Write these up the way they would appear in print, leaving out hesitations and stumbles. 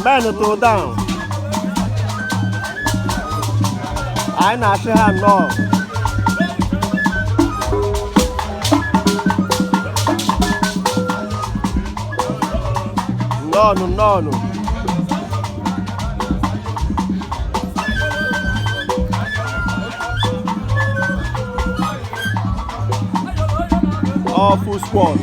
Men to down. I not sure no. No. All full squad.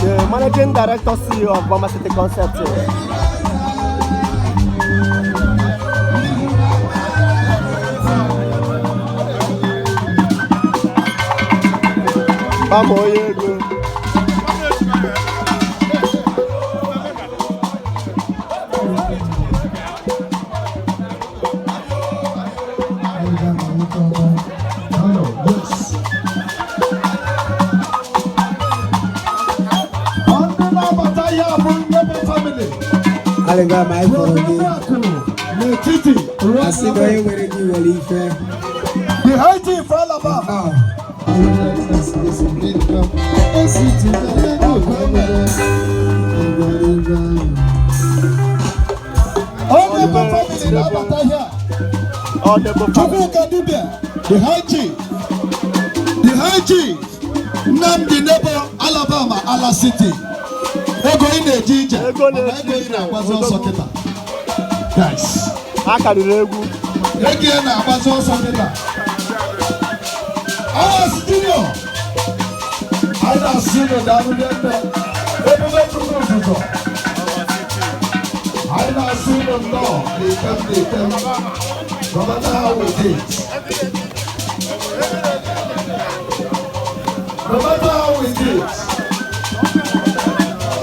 The managing director CEO of Bama City Concept. Vamos, Diego. Alenga my family. I see where you will leave. The high chief for Alabama. The high chief Nnamdi Nebo, Alabama, Ala City. Ego in the DJ. Ego in the guys. I can't do Again, I was also better. Our studio. I don't see the down there. I don't see them now. They come. No matter how it is. No matter how it is.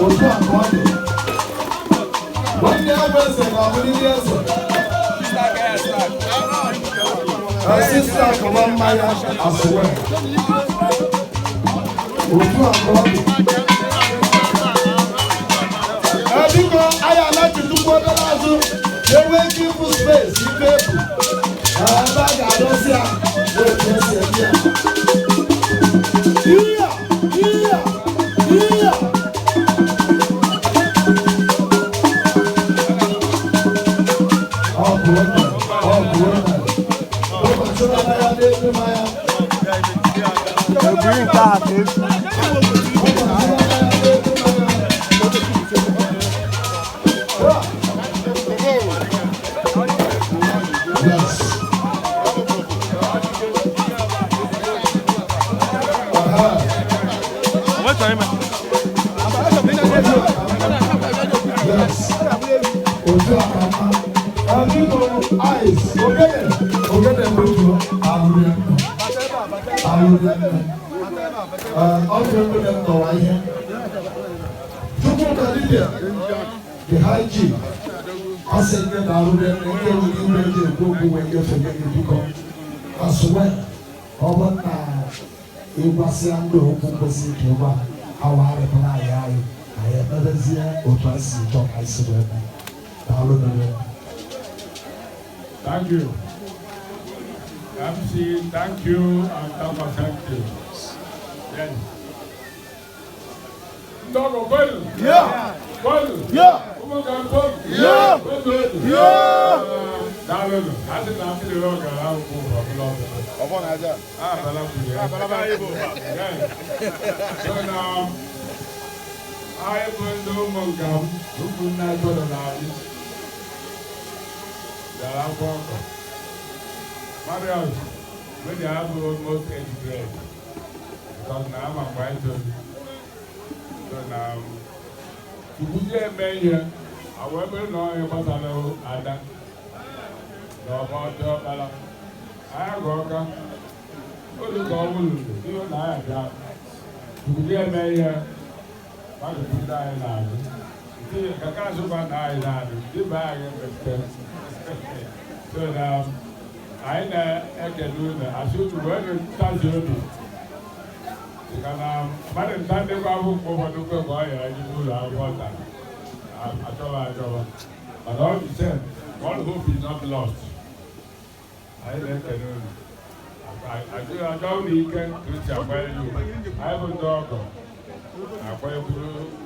We'll come one day. One day I'm going to say, how many years? Sister, come on, my as well. I am not to do what I do. They will give you space, you people. I don't see green card, dude. The high chief, I said, get out of there and get with you ready to go when you're forgetting to come. I swear, over now, it was young girl who was in Cuba. How I have never seen or twice to talk. I swear. Thank you. MC, thank you, and Tama, thank you. Then, Dog, well. Yeah. Well. Yeah. Yeah. I didn't have to look around for so now, I will do Mongam, who will not go to Marius, when you have almost 8th grade, because now I'm quite old. So now, to put your man here, I will know about Ada. No about the I go. Oh, look, I will do. You and I are to put your man here. I will put that in our. See, I can't survive that. You bag and so now, I can do that. I should work in Tanzania. Madam Tande Babu over to go, I do that water. But all the same, all hope is not lost. I let the know. I don't need to acquire you. I have a dog. Acquire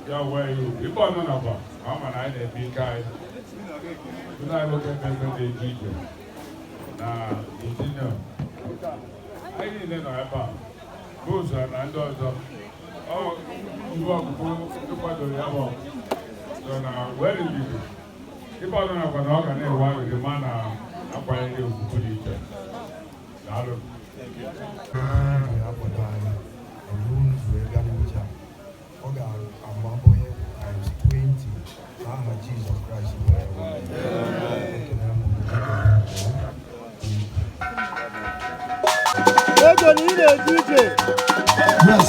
your way. People are not about. I'm an idea big guy. When I look at the teacher. Now, you didn't know. I didn't know about. Who's an andor? Oh, you walk to what do you have? So now, where did you go? People don't have an organ and why with the man acquiring you to the teacher. Thank you. Jesus Christ. Yes.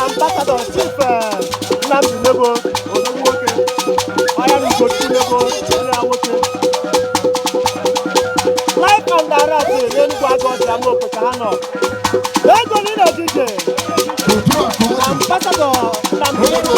Ambassador Chief Nnamdi Nebo, Orji Amokwe. Life and direct, then Orji Amokwe Kahano. Ego ni na DJ. Ambassador Nnamdi Nebo.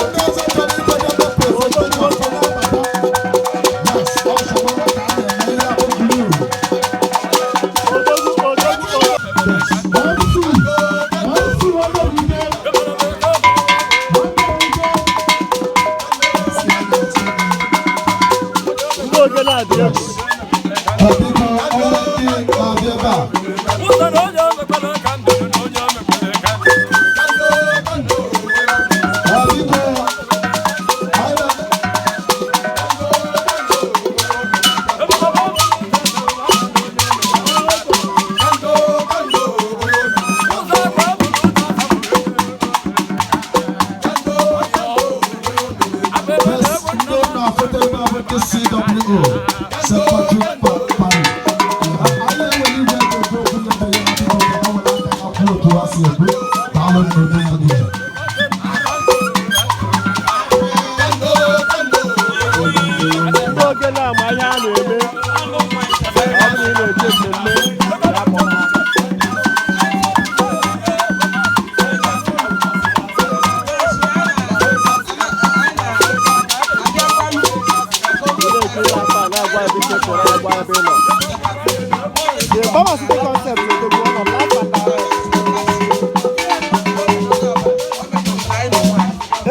The Alabama City concept is the one of life and direct.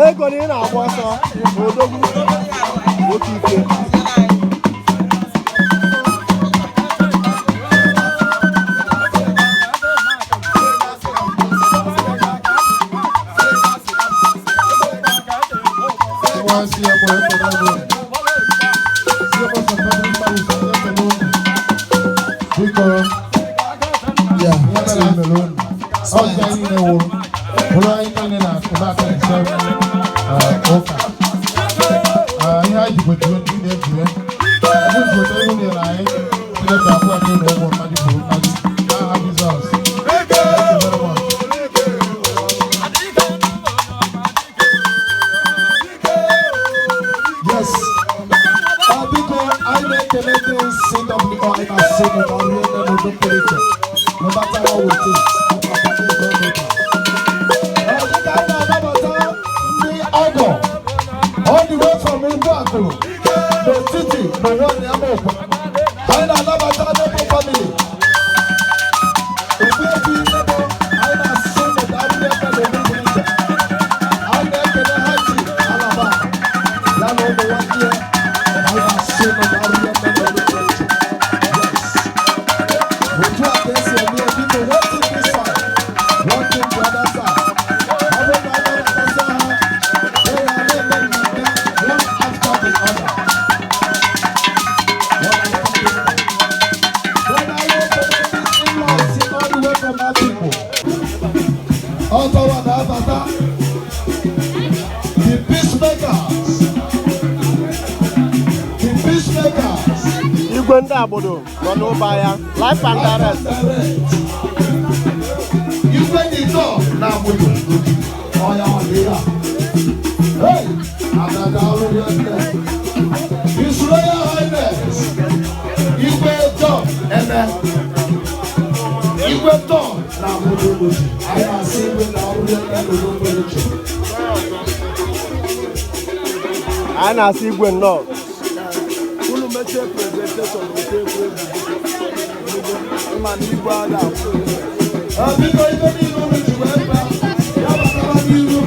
Ego ni na agboso odogwu okife. Life and direct. Hey, His Royal Highness, Igwe John, Igwe John, I am seeing with Ana see Igwe Nnọọ. Unu mechie presentation nke man Igbo ada. Biko ibe niile unu ji wee bịa, ya batara n'iru.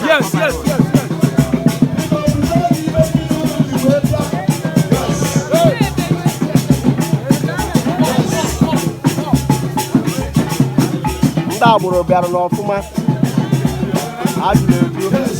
Yes, yes, yes. Ndị agboro bịara n'ọfụma. Ajụrụ ego.